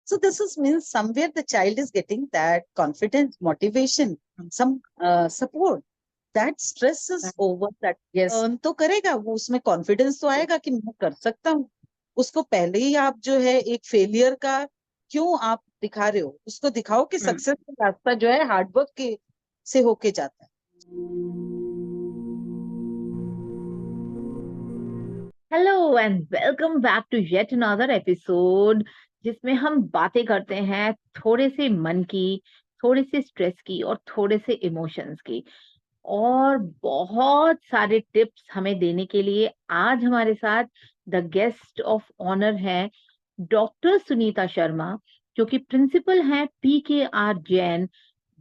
So this is means somewhere the child is getting that confidence, motivation, some support. That stress is over. That Yes. earn तो करेगा वो, उसमें confidence तो आएगा कि मैं कर सकता हूँ. उसको पहले ही आप जो है एक फेलियर का क्यों आप दिखा रहे हो, उसको दिखाओ कि सक्सेस का रास्ता जो है हार्डवर्क के से होके जाता है. Hello and welcome back to yet another episode, जिसमें हम बातें करते हैं थोड़े से मन की, थोड़े से स्ट्रेस की और थोड़े से इमोशंस की, और बहुत सारे टिप्स हमें देने के लिए आज हमारे साथ द गेस्ट ऑफ ऑनर है डॉक्टर सुनीता शर्मा, जो कि प्रिंसिपल हैं PKR Jain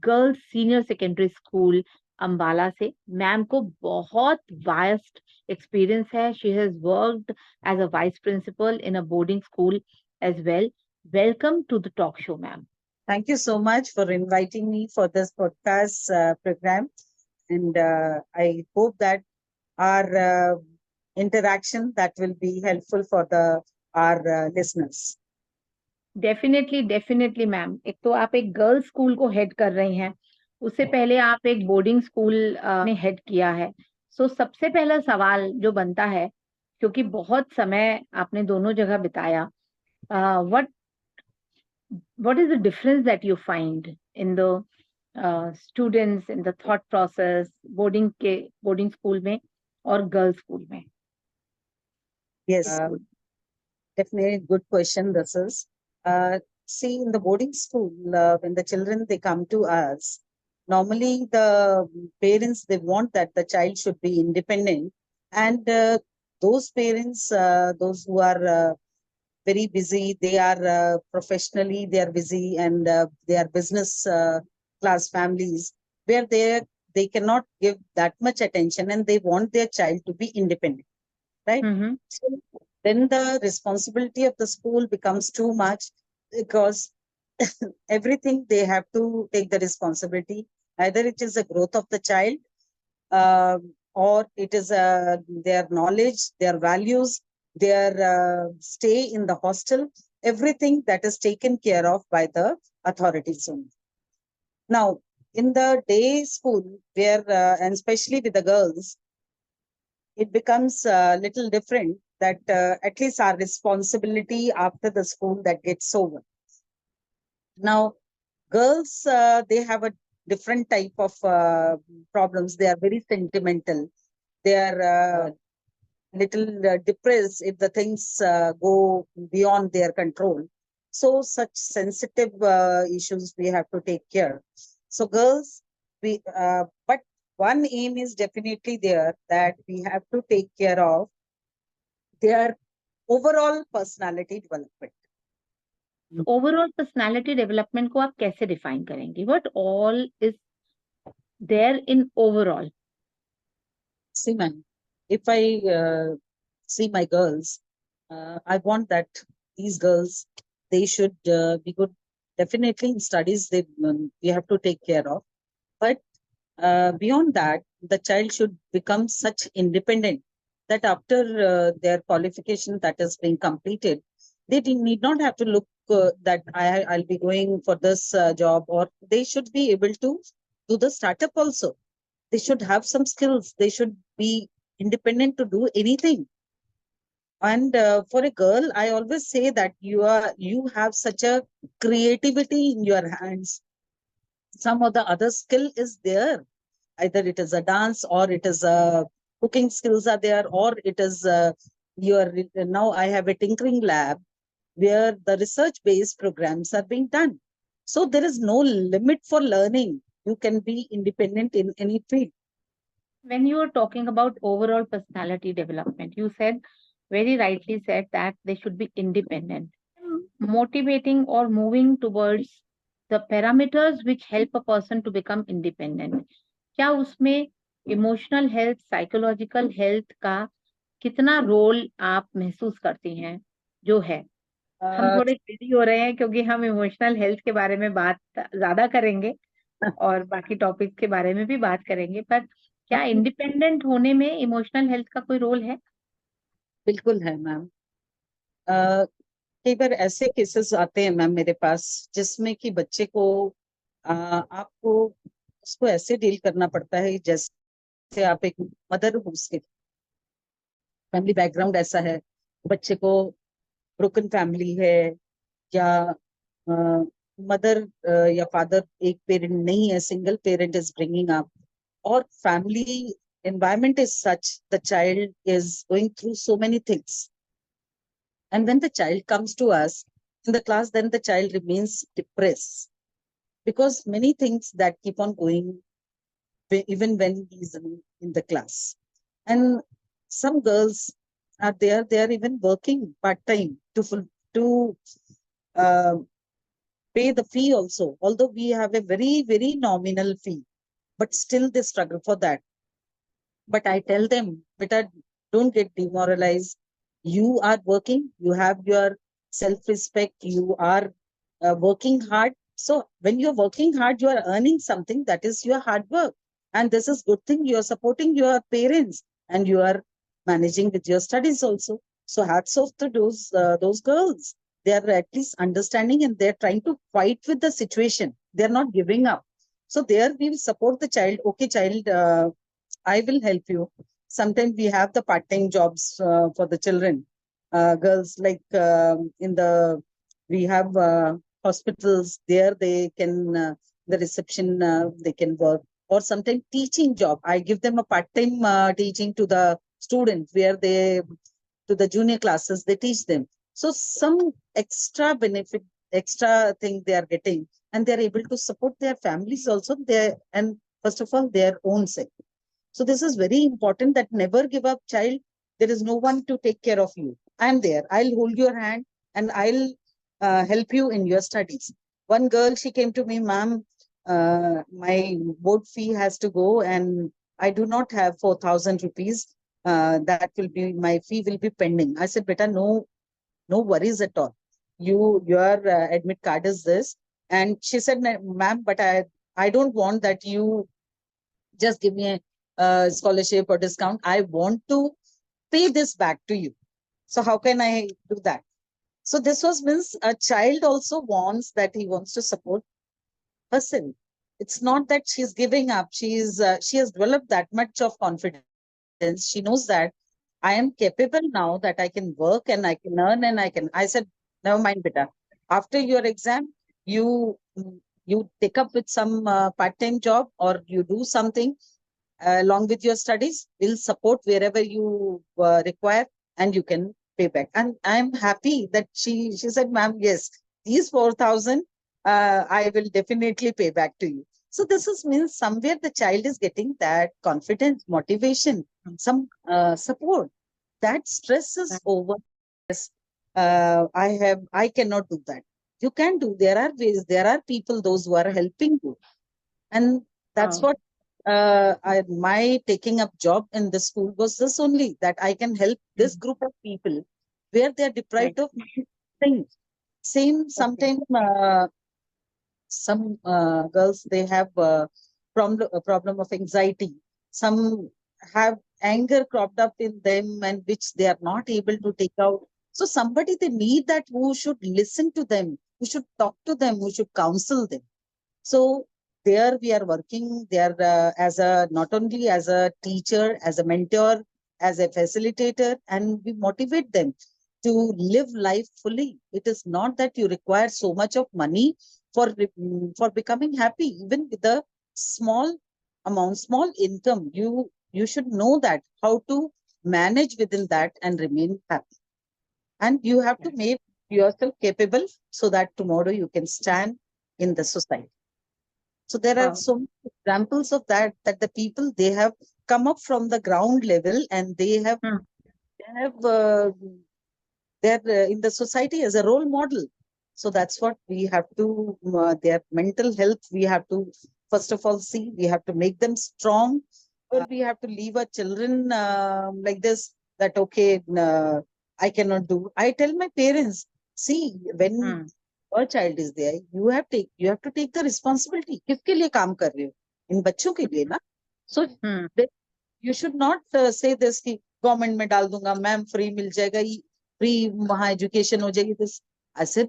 girls senior secondary school Ambala से. मैम को बहुत वास्ट एक्सपीरियंस है. She has worked as a vice principal in a boarding school as well. Welcome to the talk show ma'am. Thank you so much for inviting me for this podcast program, and I hope that our interaction that will be helpful for the our listeners. Definitely ma'am. एक तो आप एक girls school को head कर रही हैं, उससे पहले आप एक बोर्डिंग स्कूल ने हेड किया है. सो सबसे पहला सवाल जो बनता है, क्योंकि बहुत समय आपने दोनों जगह बिताया, what what is the difference that you find in the students, in the thought process, boarding school में और गर्ल्स स्कूल में? Yes, definitely good question. This is see, in the boarding school, when the children they come to us, normally the parents they want that the child should be independent, and those parents, those who are very busy, they are professionally they are busy, and they are business class families where they cannot give that much attention, and they want their child to be independent, right? Mm-hmm. So then the responsibility of the school becomes too much, because everything they have to take the responsibility. Either it is the growth of the child, or it is their knowledge, their values, their stay in the hostel, everything that is taken care of by the authorities only. Now, in the day school, where and especially with the girls, it becomes a little different, that at least our responsibility after the school that gets over. Now, girls, they have a different type of problems. They are very sentimental. They are little depressed if the things go beyond their control. So such sensitive issues we have to take care. So girls, but one aim is definitely there, that we have to take care of their overall personality development. Overall personality development को आप कैसे define करेंगे? What all is there in overall? See, man, if I see my girls, I want that these girls, they should be good. Definitely in studies, we have to take care of. But beyond that, the child should become such independent that after their qualification that is being completed, they need not have to look that I'll be going for this job, or they should be able to do the startup also. They should have some skills. They should be independent to do anything. And for a girl, I always say that you have such a creativity in your hands. Some of the other skill is there. Either it is a dance, or it is a cooking skills are there, or it is your now I have a tinkering lab where the research based programs are being done. So there is no limit for learning. You can be independent in any field. When you are talking about overall personality development, you said, very rightly said, that they should be independent. Motivating or moving towards the parameters which help a person to become independent. क्या उसमें emotional health, psychological health का कितना role आप महसूस करती हैं जो है? हम थोड़े ग्रीडी हो रहे हैं क्योंकि हम इमोशनल हेल्थ के बारे में बात ज्यादा करेंगे और बाकी टॉपिक्स के बारे में भी बात करेंगे, पर क्या इंडिपेंडेंट होने में इमोशनल हेल्थ का कोई रोल है? बिल्कुल है मैम. कई बार ऐसे केसेस आते हैं मैम मेरे पास जिसमें कि बच्चे को आपको उसको ऐसे डील करना पड़ता है जैसे आप एक मदर हो, उसके फैमिली बैकग्राउंड ऐसा है, बच्चे को ब्रोकन फैमिली है, या मदर या फादर एक पेरेंट नहीं है, single parent is bringing up, or family environment is such the child is going through so many things, and when the child comes to us in the class, then the child remains depressed because many things that keep on going even when he's in the class. And some girls are there, they are even working part-time to uh, pay the fee also, although we have a very very nominal fee, but still they struggle for that. But I tell them, better don't get demoralized. You are working, you have your self-respect, you are working hard. So when you're working hard, you are earning something, that is your hard work. And this is good thing. You are supporting your parents and you are managing with your studies also. So hats off to those girls. They are at least understanding and they're trying to fight with the situation. They're not giving up. So there we will support the child. Okay, child, I will help you. Sometimes we have the part-time jobs for the children, girls, like in the, we have hospitals there, they can, the reception, they can work, or sometimes teaching job. I give them a part-time teaching to the student where they, to the junior classes, they teach them. So some extra benefit, extra thing they are getting, and they are able to support their families also, their, and first of all, their own self. So this is very important, that never give up, child. There is no one to take care of you. I'm there. I'll hold your hand and I'll help you in your studies. One girl, she came to me, ma'am, my board fee has to go and I do not have 4,000 rupees. That will be, my fee will be pending. I said, beta, no worries at all. Your admit card is this. And she said, ma'am, but I don't want that you just give me a scholarship or discount. I want to pay this back to you. So how can I do that? So this was, means a child also wants that, he wants to support herself. It's not that she's giving up. She has developed that much of confidence. She knows that I am capable now, that I can work and I can earn and I can. I said, never mind, beta. After your exam, you you take up with some part-time job or you do something along with your studies. We'll support wherever you require and you can pay back. And I'm happy that she said, ma'am, yes, these 4,000 I will definitely pay back to you. So this is, means somewhere the child is getting that confidence, motivation, some support. That stress is over. Yes, I cannot do that. You can do. There are ways. There are people, those who are helping you, and that's Wow. what my taking up job in the school was this only, that I can help this Mm. group of people where they are Right. deprived of things. Same, Okay. sometimes some girls, they have a problem of anxiety. Some have anger cropped up in them and which they are not able to take out. So somebody they need, that who should listen to them, who should talk to them, who should counsel them. So there we are working there as a, not only as a teacher, as a mentor, as a facilitator, and we motivate them to live life fully. It is not that you require so much of money for becoming happy. Even with a small amount, small income, you should know that how to manage within that and remain happy. And you have to Right. make yourself capable so that tomorrow you can stand in the society. So there are Wow. so many examples of that, that the people, they have come up from the ground level and Hmm. they have they're in the society as a role model. So that's what we have to, their mental health, we have to first of all see, we have to make them strong, or we have to leave our children like this, that okay, I cannot do. I tell my parents, see, when Hmm. your child is there, you have to take the responsibility. किसके लिए काम कर रहे हो? इन बच्चों के लिए ना. So Hmm. you should not say this कि गवर्नमेंट में डाल दूंगा, मैम फ्री मिल जाएगा, फ्री वहां एजुकेशन हो जाएगी. This ऐसे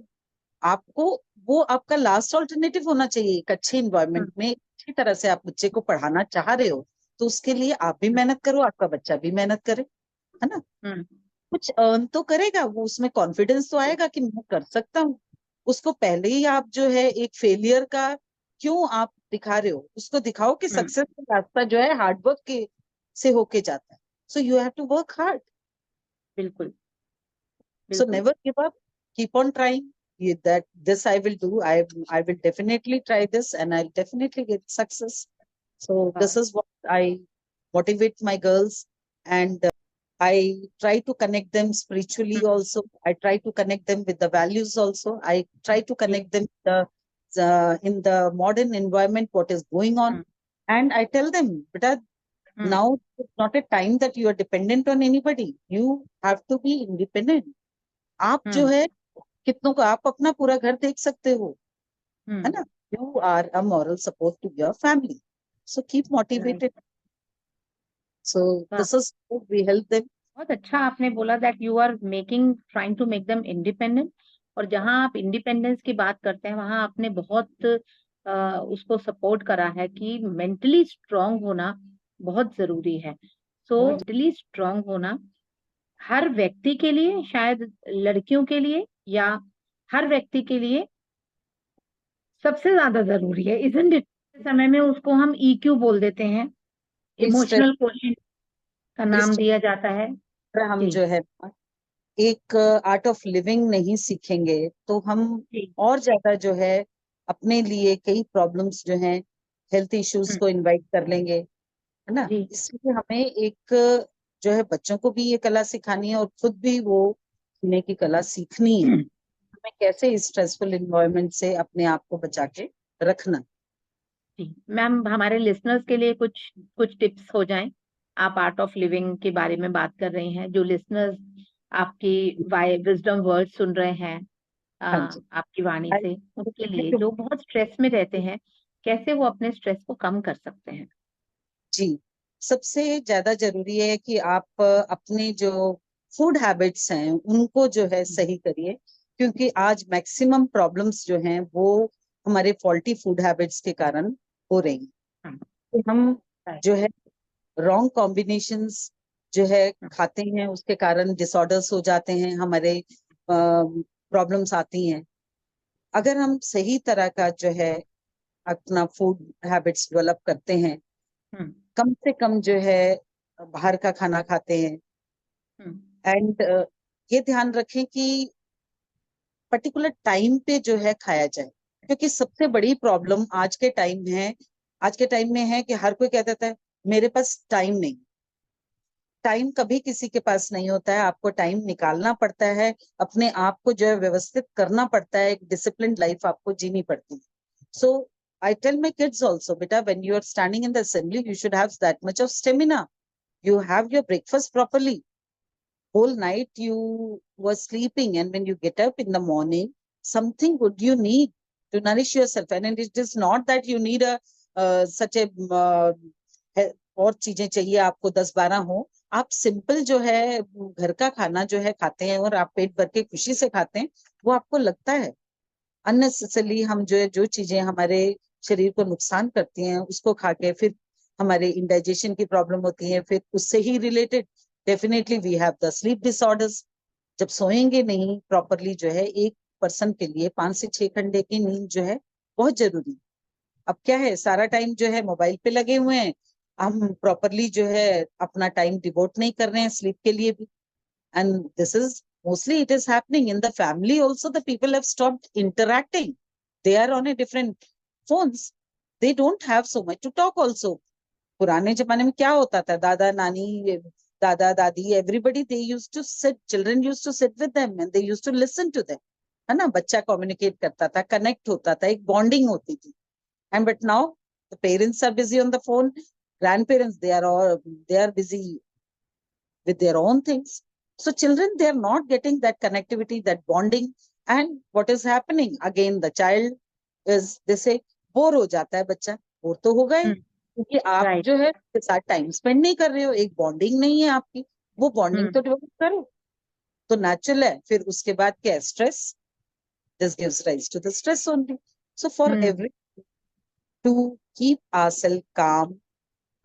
आपको वो आपका लास्ट ऑल्टरनेटिव होना चाहिए। एक अच्छे इन्वायरमेंट में अच्छी तरह से आप बच्चे को पढ़ाना चाह रहे हो, तो उसके लिए आप भी मेहनत करो, आपका बच्चा भी मेहनत करे, है ना। कुछ अर्न तो करेगा वो, उसमें कॉन्फिडेंस तो आएगा कि मैं कर सकता हूँ। उसको पहले ही आप जो है एक फेलियर का क्यों आप दिखा रहे हो, उसको दिखाओ कि सक्सेस का रास्ता जो है हार्ड वर्क के से होके जाता है। So you have to work hard, बिल्कुल so बिल्कुल। never give up, keep on trying. That this I will do, I will definitely try this and I'll definitely get success. So this is what I motivate my girls, and I try to connect them spiritually also. I try to connect them with the values also. I try to connect them in the modern environment, what is going on. And I tell them, but now it's not a time that you are dependent on anybody. You have to be independent. आप जो है कितनों को आप अपना पूरा घर देख सकते हो, है ना। You are a moral support to your family, so keep motivated. So this is we help them. बहुत अच्छा आपने बोला that you are making trying to make them independent. और जहां आप इंडिपेंडेंस की बात करते हैं वहां आपने बहुत उसको सपोर्ट करा है कि मेंटली स्ट्रांग होना बहुत जरूरी है। सो मेंटली स्ट्रांग होना हर व्यक्ति के लिए, शायद लड़कियों के लिए या हर व्यक्ति के लिए सबसे ज्यादा जरूरी है, इजंट इट? समय में उसको हम ईक्यू बोल देते हैं, इस स्ट्रेस इमोशनल क्वोशेंट का नाम दिया जाता है। हम जी जो है एक आर्ट ऑफ लिविंग नहीं सीखेंगे तो हम जी और ज्यादा जो है अपने लिए कई प्रॉब्लम्स जो हैं, हेल्थ इश्यूज को इनवाइट कर लेंगे, है ना। जी इसलिए हमें एक जो है बच्चों को भी ये कला सिखानी है और खुद भी वो जीने की कला सीखनी है। हमें कैसे इस स्ट्रेसफुल इन्वायरमेंट से अपने आप को बचा के रखना। जी मैम, हमारे लिसनर्स के लिए कुछ कुछ टिप्स हो जाएं। आप आर्ट ऑफ लिविंग के बारे में बात कर रही हैं, जो लिसनर्स आपकी विजडम वर्ड सुन रहे हैं हाँ जी। आपकी वाणी से, उसके लिए जो जो बहुत स्ट्रेस में रहते हैं, कैसे वो अपने स्ट्रेस को कम कर सकते हैं? जी, सबसे ज्यादा जरूरी है कि आप अपने जो फूड हैबिट्स हैं उनको जो है सही करिए, क्योंकि आज मैक्सिमम प्रॉब्लम्स जो हैं वो हमारे फॉल्टी फूड हैबिट्स के कारण हो रही हैं। हाँ, तो हम right. जो है रॉन्ग कॉम्बिनेशंस जो है खाते हैं, उसके कारण डिसऑर्डर्स हो जाते हैं, हमारे प्रॉब्लम्स आती हैं। अगर हम सही तरह का जो है अपना फूड हैबिट्स डेवलप करते हैं, कम से कम जो है बाहर का खाना खाते हैं, एंड ये ध्यान रखें कि पर्टिकुलर टाइम पे जो है खाया जाए, क्योंकि सबसे बड़ी प्रॉब्लम आज के टाइम में है कि हर कोई कह देता है मेरे पास टाइम नहीं। टाइम कभी किसी के पास नहीं होता है, आपको टाइम निकालना पड़ता है, अपने आप को जो है व्यवस्थित करना पड़ता है, एक डिसिप्लिन लाइफ आपको जीनी पड़ती है। So I tell my kids also, बेटा when you are standing in the assembly you should have that much of stamina, you have your breakfast properly, whole night you were sleeping, and when you get up in the morning something good you need to nourish yourself, and it is not that you need a such a और चीजें चाहिए आपको 10-12 हो। आप simple जो है घर का खाना जो है खाते हैं और आप पेट भर के खुशी से खाते हैं, वो आपको लगता है। अननेसेसरली हम जो है जो चीजें हमारे शरीर को नुकसान करती हैं उसको खा के फिर हमारे इंडाइजेशन की प्रॉब्लम होती है, फिर उससे ही related definitely we have the sleep disorders. जब सोएंगे नहीं प्रॉपरली जो है, एक पर्सन के लिए 5 से 6 घंटे की नींद जो है बहुत जरूरी। अब क्या है, सारा टाइम जो है मोबाइल पे लगे हुए हैं, हम प्रॉपरली जो है अपना टाइम डिवोट नहीं कर रहे हैं स्लीप के लिए भी। And this is mostly it is happening in the family also. The people have stopped interacting. They are on a different phones. They don't have so much to talk also. पुराने जमाने में क्या होता था, दादा नानी दादा दादी everybody they used to sit, children used to sit with them and they used to listen to them, है ना। बच्चा कम्युनिकेट करता था, कनेक्ट होता था, एक बॉन्डिंग होती थी। And but now the parents are busy on the phone, grandparents they are busy with their own things. So children, they are not getting that connectivity, that bonding. And what is happening? Again, the child is, they say, bore हो जाता है बच्चा। Bore तो होगा ही, क्योंकि आप right जो है उसके साथ टाइम स्पेंड नहीं कर रहे हो, एक बॉन्डिंग नहीं है आपकी। वो बॉन्डिंग तो डेवलप करो, तो नेचुरल है। फिर उसके बाद क्या, stress, this gives rise to the stress only. So for hmm every to keep ourselves calm,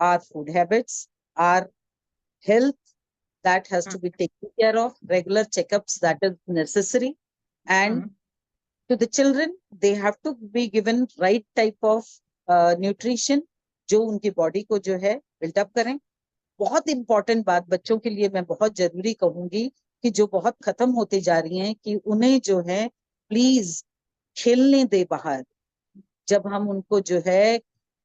our food habits, our health, that has to be taken care of, regular checkups that is necessary. And hmm to the children, they have to be given right type of nutrition जो उनकी body को जो है buildup करें. बहुत important बात बच्चों के लिए मैं बहुत जरूरी कहूंगी कि जो बहुत खत्म होती जा रही हैं कि उन्हें जो है प्लीज खेलने दे बाहर. जब हम उनको जो है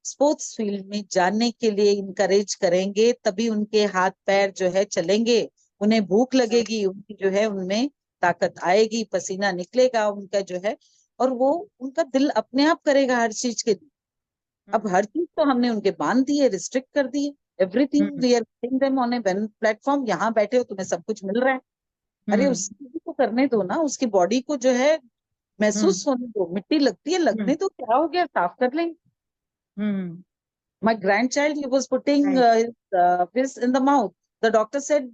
स्पोर्ट्स फील्ड में जाने के लिए इनकरेज करेंगे तभी उनके हाथ पैर जो है चलेंगे, उन्हें भूख लगेगी, उनकी जो है उनमें ताकत आएगी, पसीना निकलेगा उनका जो है, और वो उनका दिल अपने आप करेगा हर चीज के लिए. अब हर चीज तो हमने उनके बांध दिए, रिस्ट्रिक्ट कर दिए. Everything hmm we are putting them on a platform. यहाँ बैठे हो तुम्हें सब कुछ मिल रहा है. अरे हम्म उसको तो करने दो ना, उसकी बॉडी को जो है हम्म महसूस होने दो. मिट्टी लगती है, लगने दो, क्या हो गया, साफ कर लेंगे. हम्म My grandchild, he was putting right his fist in the mouth. The doctor said,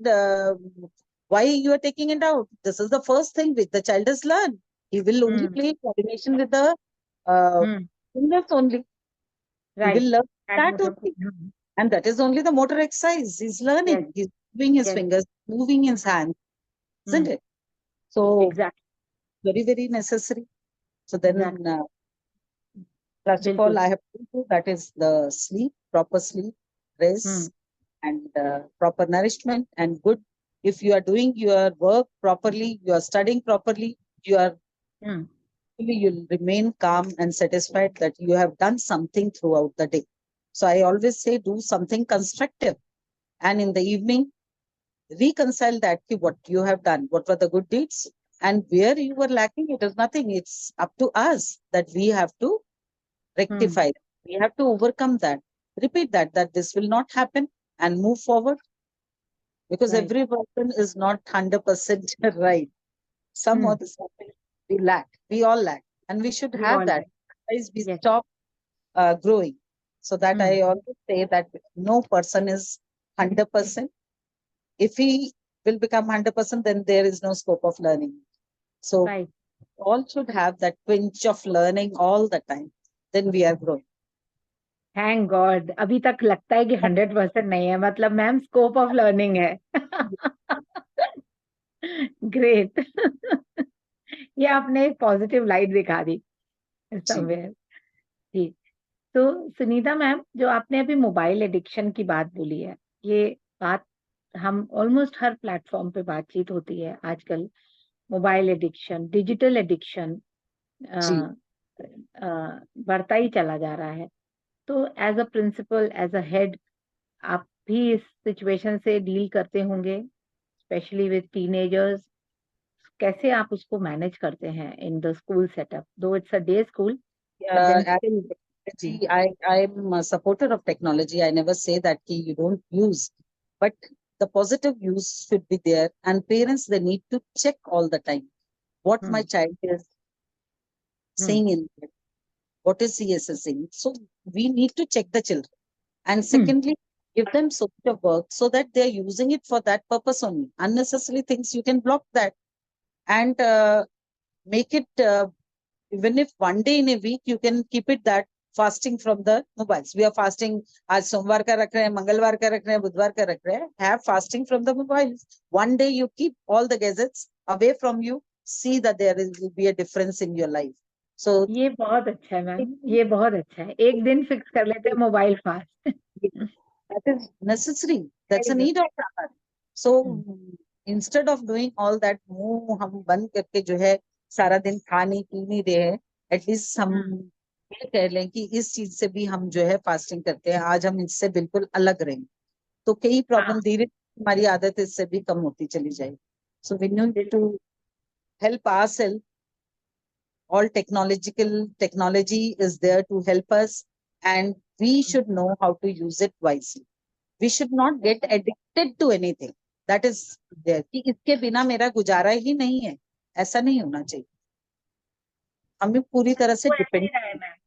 why you are taking it out? This is the first thing which the child has learned. He will only hmm play coordination with the uh, hmm fingers only. He will right learn hand that motor only. And that is only the motor exercise. He's yes learning. He's moving his yes fingers, moving his hands, isn't it? So exact very, very necessary. So then, exactly first of all, बिल्कुल I have to do that is the sleep, proper sleep, hmm rest, and proper nourishment and good. If you are doing your work properly, you are studying properly, you are hmm you'll remain calm and satisfied that you have done something throughout the day. So I always say do something constructive, and in the evening reconcile that what you have done, what were the good deeds, and where you were lacking. It is nothing. It's up to us that we have to hmm rectify. We have to overcome that. Repeat that this will not happen and move forward, because right every person is not 100% right. Some hmm of the something we lack. We all lack. And we should we have all that. Right Otherwise, we yes stop growing. So that hmm I always say that no person is 100%. If he will become 100%, then there is no scope of learning. So right all should have that pinch of learning all the time. Then we are growing. Thank God अभी तक लगता है कि 100% नहीं है मतलब ma'am scope of learning है great ये आपने एक पॉजिटिव लाइट दिखा दी जी. समवेयर ठीक तो सुनीता मैम जो आपने अभी मोबाइल एडिक्शन की बात बोली है ये बात हम ऑलमोस्ट हर प्लेटफॉर्म पे बातचीत होती है आजकल मोबाइल एडिक्शन डिजिटल एडिक्शन जी. बढ़ता ही चला जा रहा है तो as a principal as a head आप भी इस सिचुएशन से डील करते होंगे स्पेशली विद टीनेजर्स कैसे आप उसको मैनेज करते हैं in the school setup though it's a day school but then still See, I'm a supporter of technology. I never say that you don't use, but the positive use should be there. And parents, they need to check all the time what my child is saying in it, what is he assessing. So we need to check the children. And secondly, give them so much of work so that they're using it for that purpose only. Unnecessary things, you can block that and make it even if one day in a week you can keep it that fasting from the mobiles. We are fasting. आज सोमवार का रख रहे हैं, मंगलवार का रख रहे हैं, बुधवार का रख रहे हैं. Have fasting from the mobiles. One day you keep all the gadgets away from you. See that will be a difference in your life. So ये बहुत अच्छा है मैम ये बहुत अच्छा है एक दिन फिक्स कर लेते हैं mobile fast that is necessary. That's very a good need of the hour. So instead of doing all that, मुंह हम बंद करके जो है सारा दिन खा नहीं पी नहीं रहे हैं, एटलीस्ट हम ये कह लें कि इस चीज से भी हम जो है फास्टिंग करते हैं, आज हम इससे बिल्कुल अलग रहेंगे तो कई प्रॉब्लम धीरे हमारी आदत इससे भी कम होती चली जाएगी. So we need to help ourselves. All technology is there to help us, and we should know how to use it wisely. We should not get addicted to anything that is there कि इसके बिना मेरा गुजारा ही नहीं है, ऐसा नहीं होना चाहिए. हमें पूरी तरह से वो ऐसे ही डिपेंड रहा है मैम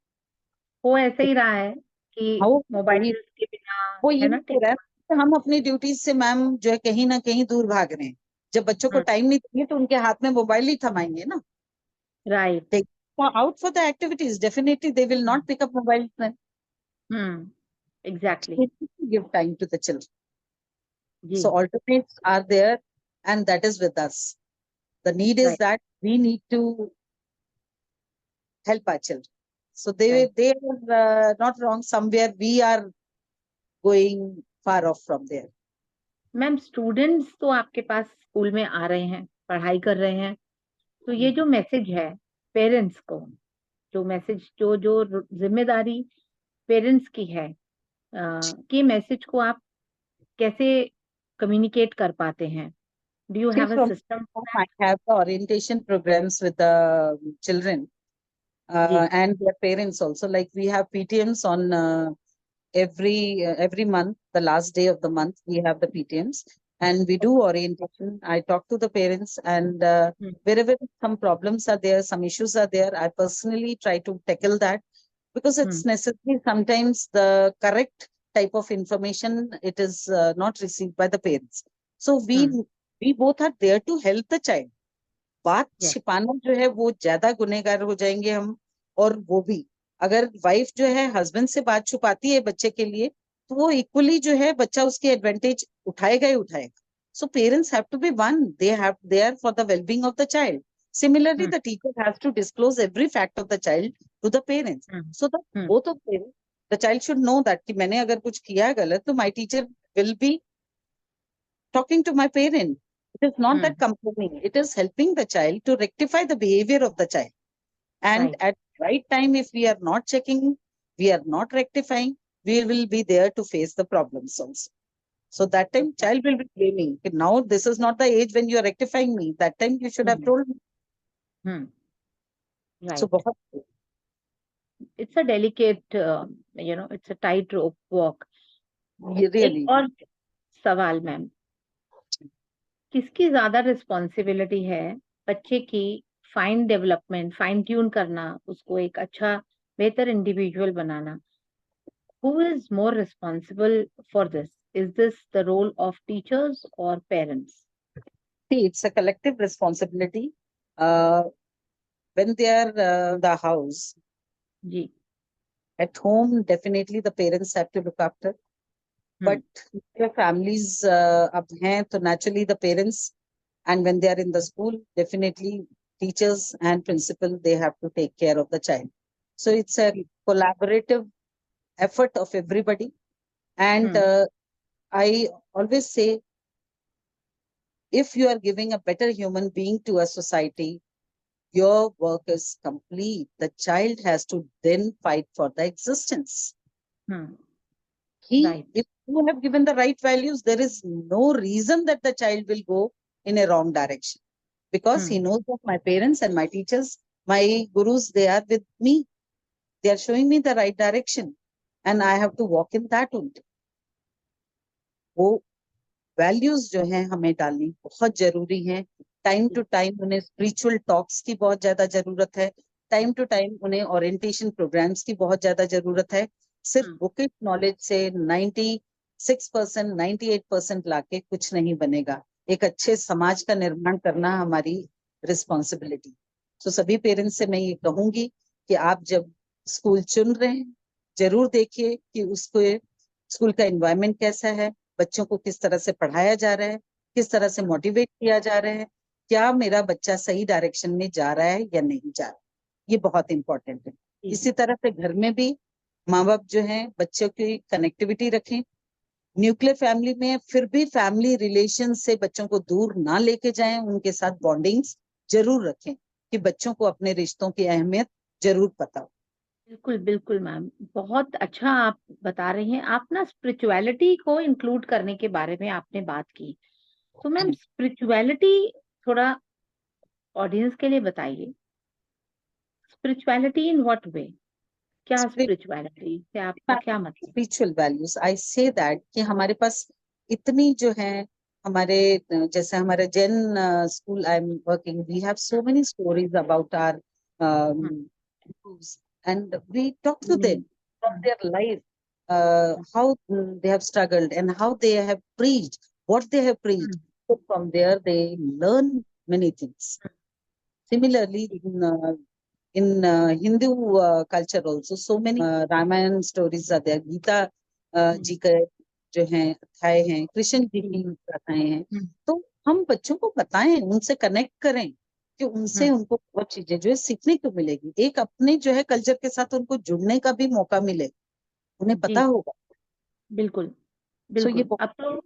वो ऐसे ही रहा है कि हो. मोबाइल के बिना वो है यही ना हो रहा है कि हम अपनी ड्यूटीज से मैम जो है कहीं ना कहीं दूर भाग रहे हैं. जब बच्चों को टाइम नहीं देंगे तो उनके हाथ में मोबाइल ही थमाएंगे ना. Right. Take out for the activities. Definitely, they will not pick up mobile then. Exactly. We need to give time to the children. जी. So alternates are there, and that is with us. The need is Right. that we need to help our children. So Right. they are not wrong. Somewhere we are going far off from there. Ma'am students तो आपके पास school में आ रहे हैं, पढ़ाई कर रहे हैं, तो ये जो मैसेज है पेरेंट्स को, जो मैसेज जो जो जिम्मेदारी पेरेंट्स की है, कि मैसेज को आप कैसे कम्युनिकेट कर पाते हैं? Do you See, have a from सिस्टम? I have the orientation programs with the children जी. and their parents also. Like we have PTMs on every month, the last day of the month, we have the PTMs, and we do orientation. I talk to the parents, and wherever some problems are there, some issues are there, I personally try to tackle that, because it's necessary. Sometimes the correct type of information, it is not received by the parents. So we both are there to help the child. बात Yes. छिपाना जो है वो ज्यादा गुनहगार हो जाएंगे हम। और वो भी अगर वाइफ जो है हस्बैंड से बात छुपाती है बच्चे के लिए, तो वो इक्वली जो है बच्चा उसकी एडवांटेज उठाएगा ही उठाएगा। So parents have to be one, they are for the wellbeing of the child. Similarly, the teacher has to disclose every fact of the child to the parents. So that both of them, the child should know that कि मैंने अगर कुछ किया गलत तो my teacher will be talking to my parent. It is not that complaining. It is helping the child to rectify the behavior of the child. And Right. at right time, if we are not checking, we are not rectifying, we will be there to face the problems also. So that time, child will be blaming. "Okay, now this is not the age when you are rectifying me. That time you should have told me." So Right. बहुत It's a delicate, it's a tightrope walk. एक really और सवाल ma'am, किसकी ज्यादा responsibility है बच्चे की fine development, fine tune करना, उसको एक अच्छा बेहतर individual banana? Who is more responsible for this? Is this the role of teachers or parents? see, it's a collective responsibility. Uh, when they are the house, जी. at home, definitely the parents have to look after. But their families up hain, so naturally the parents, and when they are in the school, definitely teachers and principal, they have to take care of the child. So it's a collaborative effort of everybody. And I always say, if you are giving a better human being to a society, your work is complete. The child has to then fight for the existence. Right. If you have given the right values, there is no reason that the child will go in a wrong direction, because he knows that my parents and my teachers, my gurus, they are with me. They are showing me the right direction, and I have to walk in that only. वो values जो हैं हमें डालनी बहुत जरूरी है। Time to time उन्हें spiritual talks की बहुत ज्यादा जरूरत है। टाइम टू टाइम उन्हें ओरिएंटेशन प्रोग्राम्स की बहुत ज्यादा जरूरत है। सिर्फ बुकिश नॉलेज से 96%, 98% लाके कुछ नहीं बनेगा। एक अच्छे समाज का निर्माण करना हमारी रिस्पॉन्सिबिलिटी। तो सभी पेरेंट्स से मैं ये कहूंगी कि आप जब स्कूल चुन रहे हैं, जरूर देखिए कि उसको स्कूल का एनवायरनमेंट कैसा है, बच्चों को किस तरह से पढ़ाया जा रहा है, किस तरह से मोटिवेट किया जा रहा है, क्या मेरा बच्चा सही डायरेक्शन में जा रहा है या नहीं जा रहा है। ये बहुत इंपॉर्टेंट है। इसी तरह से घर में भी माँ बाप जो हैं बच्चों की कनेक्टिविटी रखें। न्यूक्लियर फैमिली में फिर भी फैमिली रिलेशन से बच्चों को दूर ना लेके जाएं, उनके साथ बॉन्डिंग्स जरूर रखें कि बच्चों को अपने रिश्तों की अहमियत जरूर पता हो। बिल्कुल, बिल्कुल मैम। बहुत अच्छा आप बता रही हैं। आप ना स्पिरिचुअलिटी को इंक्लूड करने के बारे में आपने बात की। तो मैम स्पिरिचुअलिटी थोड़ा ऑडियंस के लिए बताइए। Spirituality in what way? क्या स्पिरिचुअलिटी से आपका क्या मतलब? Spiritual values, I say that कि हमारे पास इतनी जो है हमारे जैसे हमारे Jain school I am working, we have so many stories about our and we talk to them from their life, how they have struggled and how they have preached what they have preached. So from there they learn many things. Similarly, in Hindu culture also, so many Ramayan stories are there. Gita जी का जो है अध्याय हैं, कृष्ण जी की कथाएं हैं, तो हम बच्चों को बताएं, उनसे कनेक्ट करें कि उनसे उनको बहुत चीजें जो है सीखने को मिलेगी। एक अपने जो है कल्चर के साथ उनको जुड़ने का भी मौका मिले, उन्हें पता होगा। बिल्कुल सो ये बिल्कुल। अब तो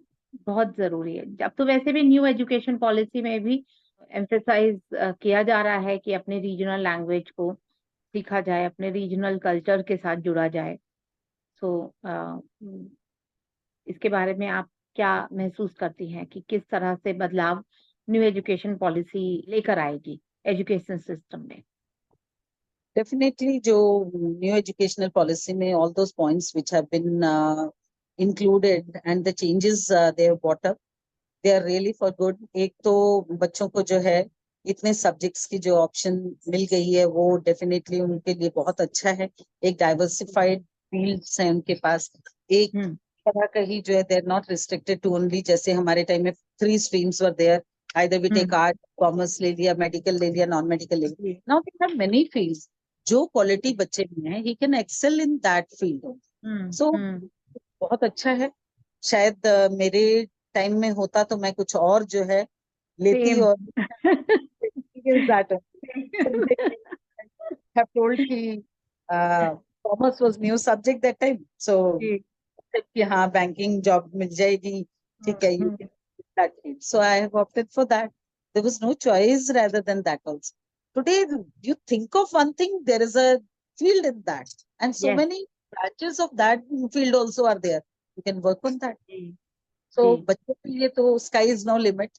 बहुत जरूरी है। अब तो वैसे भी न्यू एजुकेशन पॉलिसी में भी एम्फेसाइज किया जा रहा है कि अपने रीजनल लैंग्वेज को सीखा जाए, अपने रीजनल कल्चर के साथ जुड़ा जाए। सो इसके बारे में आप क्या महसूस करती हैं कि किस तरह से बदलाव न्यू एजुकेशन पॉलिसी लेकर आएगी एजुकेशन सिस्टम में? definitely जो new educational policy में all those points which have been included and the changes they have brought up, they are really for good. एक तो बच्चों को जो है इतने सब्जेक्ट्स की जो ऑप्शन मिल गई है वो डेफिनेटली उनके लिए बहुत अच्छा है। एक डाइवर्सिफाइड फील्ड्स है उनके पास, एक तरह का ही जो है they are not restricted to only, जैसे हमारे टाइम में 3 streams were there, either we take art, commerce ले लिया, मेडिकल ले लिया, नॉन मेडिकल ले लिया। Now they have many fields, जो क्वालिटी बच्चे में है ही can excel in that field. So बहुत अच्छा है। शायद मेरे टाइम में होता तो मैं कुछ और जो है लेती Same. और experience that have told कि commerce was new subject that time, so कि हाँ बैंकिंग जॉब मिल जाएगी, ठीक है, you can do that field. So I have opted for that. There was no choice rather than that also. Today, you think of one thing, there is a field in that, and so Yes. many branches of that field also are there. You can work on that. So जी. बच्चों के लिए तो sky is no limit.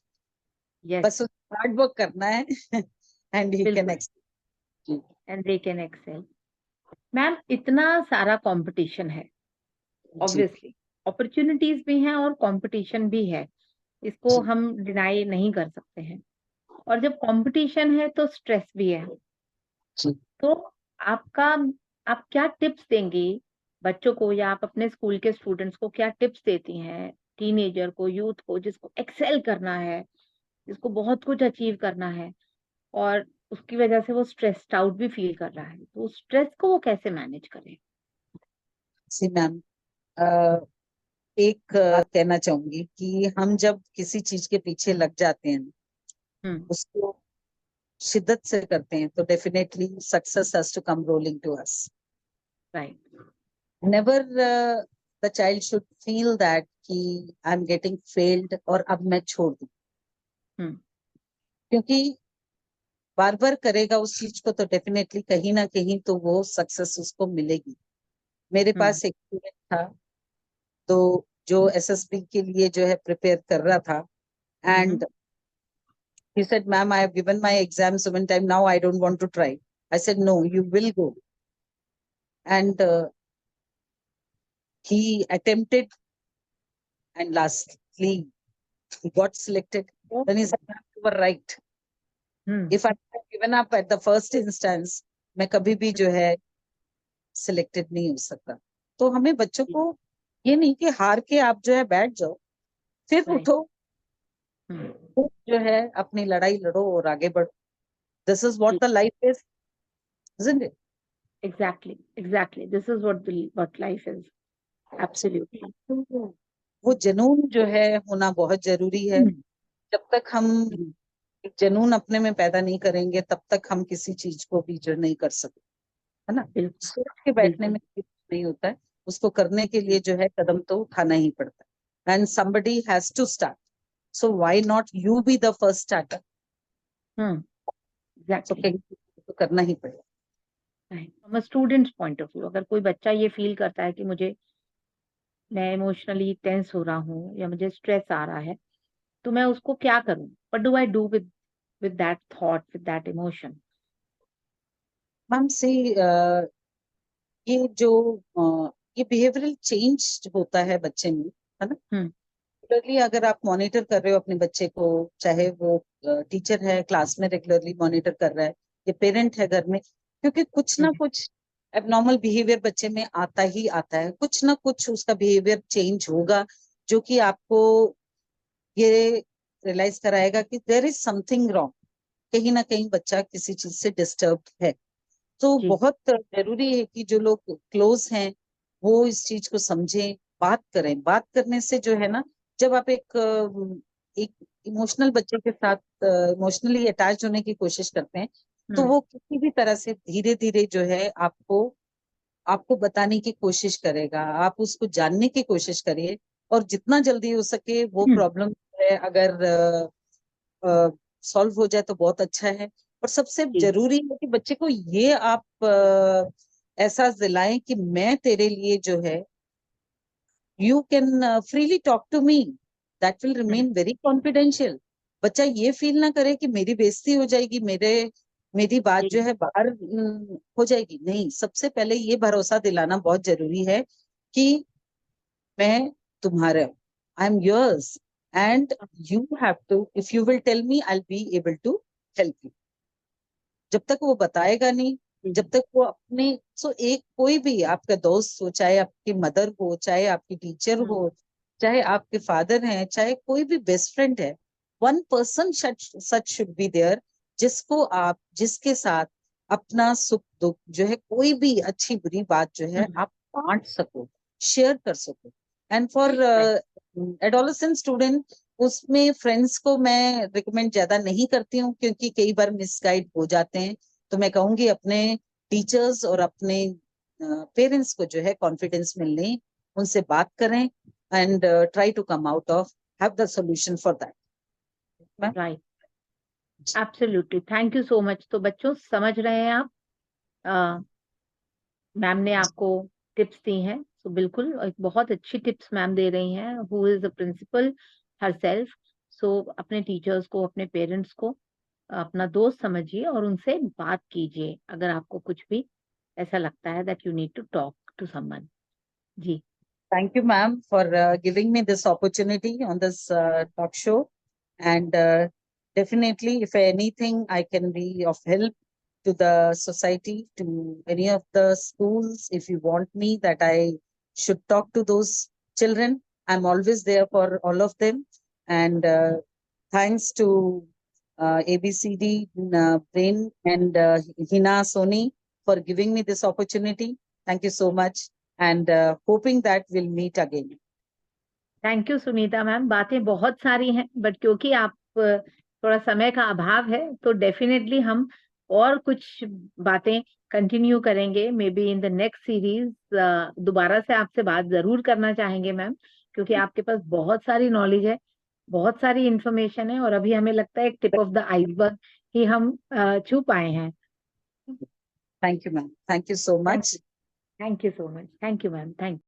Yes. बस hard work करना है and he can बिल्कुल। excel. And they can excel. Ma'am, इतना सारा कंपटीशन है, जी ऑब्वियसली अपॉर्चुनिटीज भी हैं और कंपटीशन भी है, इसको जी हम डिनाई नहीं कर सकते हैं। और जब कंपटीशन है तो स्ट्रेस भी है। जी। तो आपका आप क्या टिप्स देंगी बच्चों को, या आप अपने स्कूल के स्टूडेंट्स को क्या टिप्स देती हैं, टीनेजर को, यूथ को, जिसको एक्सेल करना है, जिसको बहुत कुछ अचीव करना है और उसकी वजह से वो स्ट्रेस्ड आउट भी फील कर रहा है, तो स्ट्रेस को वो कैसे मैनेज करे? सी मैम, एक बात कहना चाहूंगी कि हम जब किसी चीज के पीछे लग जाते हैं, हम्म। उसको शिद्दत से करते हैं, तो definitely success has to come rolling to us. Right. Never the child should feel that कि आई एम गेटिंग फेल्ड और अब मैं छोड़ दूं, क्योंकि बार बार करेगा उस चीज को तो डेफिनेटली कहीं ना कहीं तो वो सक्सेस उसको मिलेगी। मेरे पास एक स्टूडेंट था, तो जो एसएसबी के लिए जो है प्रिपेयर कर रहा था, and he said, ma'am, I have given my exam so many times, now I don't want to try. I said, no, you will go. And he attempted, and lastly he got selected. Then he said, ma'am, you were right. If I had given up at the first instance, मैं कभी भी जो है selected नहीं हो सकता। तो हमें बच्चों को ये नहीं कि हार के आप जो है बैठ जाओ, फिर उठो, फिर जो है अपनी लड़ाई लड़ो और आगे बढ़ो। This is what the life is, isn't it? Exactly, this is what life is. Absolutely. तो वो जुनून जो है होना बहुत जरूरी है। जब तक हम एक जुनून अपने में पैदा नहीं करेंगे, तब तक हम किसी चीज को भी जो नहीं कर सकते, है ना। सोच के बैठने में कुछ नहीं होता है, उसको करने के लिए जो है कदम तो उठाना ही पड़ता है। And somebody has to start, so why not you be the first starter? तो Exactly. तो करना ही पड़ेगा। From a students point of view, अगर कोई बच्चा ये फील करता है कि मैं इमोशनली टेंस हो रहा हूँ या मुझे स्ट्रेस आ रहा है, तो मैं उसको क्या करूँ? What do I do with that thought, with that emotion? Ma'am से ये जो ये बिहेवियरल चेंज होता है बच्चे में, है ना। रेगुलरली अगर आप मॉनिटर कर रहे हो अपने बच्चे को, चाहे वो टीचर है क्लास में रेगुलरली मॉनिटर कर रहा है या पेरेंट है घर में, क्योंकि कुछ ना कुछ एबनॉर्मल बिहेवियर बच्चे में आता ही आता है, कुछ ना कुछ उसका बिहेवियर चेंज होगा, जो कि आपको ये रियलाइज कराएगा कि देयर इज समथिंग रॉन्ग। कहीं ना कहीं बच्चा किसी चीज से डिस्टर्ब है। तो जी बहुत जरूरी है कि जो लोग क्लोज हैं वो इस चीज को समझें, बात करें। बात करने से जो है ना, जब आप एक इमोशनल बच्चे के साथ इमोशनली अटैच होने की कोशिश करते हैं, तो हम्म वो किसी भी तरह से धीरे धीरे जो है आपको आपको बताने की कोशिश करेगा। आप उसको जानने की कोशिश करिए, और जितना जल्दी हो सके वो हम्म, प्रॉब्लम है अगर सॉल्व हो जाए तो बहुत अच्छा है। और सबसे जी जरूरी है कि बच्चे को ये आप एहसास दिलाएं कि मैं तेरे लिए जो है, you can freely talk to me, that will hmm, remain very confidential. बच्चा ये फील ना करे कि मेरी बेइज्जती हो जाएगी, मेरी बात जो जी है बाहर हो जाएगी। नहीं, सबसे पहले ये भरोसा दिलाना बहुत जरूरी है कि मैं तुम्हारा हूँ, I am yours, and you have to, if you will tell me, I will be able to help you. जब तक वो बताएगा नहीं, जी जब तक वो अपने, सो एक कोई भी आपका दोस्त हो, चाहे आपकी मदर हो, चाहे आपकी टीचर हम्म हो, चाहे आपके फादर हैं, चाहे कोई भी बेस्ट फ्रेंड है, one person such should be there, जिसके साथ अपना सुख दुख जो है, कोई भी अच्छी बुरी बात जो है हम्म, आप बांट सको, शेयर कर सको। And for right, adolescent student, उसमें फ्रेंड्स को मैं रिकमेंड ज्यादा नहीं करती हूँ, क्योंकि कई बार मिसगाइड हो जाते हैं। तो मैं कहूंगी अपने टीचर्स और अपने पेरेंट्स को जो है कॉन्फिडेंस में लें, उनसे बात करें, and try to come out of, have the solution for that. right. Absolutely, thank you so much. तो बच्चों समझ रहे हैं आप, मैम ने आपको टिप्स दी हैं, तो बिल्कुल एक बहुत अच्छी टिप्स मैम दे रही हैं, who is the principal herself. So अपने टीचर्स को, अपने पेरेंट्स को अपना दोस्त समझिए और उनसे बात कीजिए अगर आपको कुछ भी ऐसा लगता है that you need to talk to someone. जी Thank you, ma'am, for giving me this opportunity on this talk show. And definitely, if anything, I can be of help to the society, to any of the schools. If you want me that I should talk to those children, I'm always there for all of them. And thanks to ABCD Brain and Hina Soni for giving me this opportunity. Thank you so much. And hoping that we'll meet again. Thank you Sunita ma'am. बातें बहुत सारी हैं but क्योंकि आप थोड़ा समय का अभाव है तो डेफिनेटली हम और कुछ बातें कंटिन्यू करेंगे, may be in the next series. दोबारा से आपसे बात जरूर करना चाहेंगे मैम, क्योंकि आपके पास बहुत सारी नॉलेज है, बहुत सारी इंफॉर्मेशन है, और अभी हमें लगता है एक टिप ऑफ द आइसबर्ग ही हम छू पाए हैं। Thank you, ma'am. Thank you so thank much. You, thank you so much, thank you ma'am, thank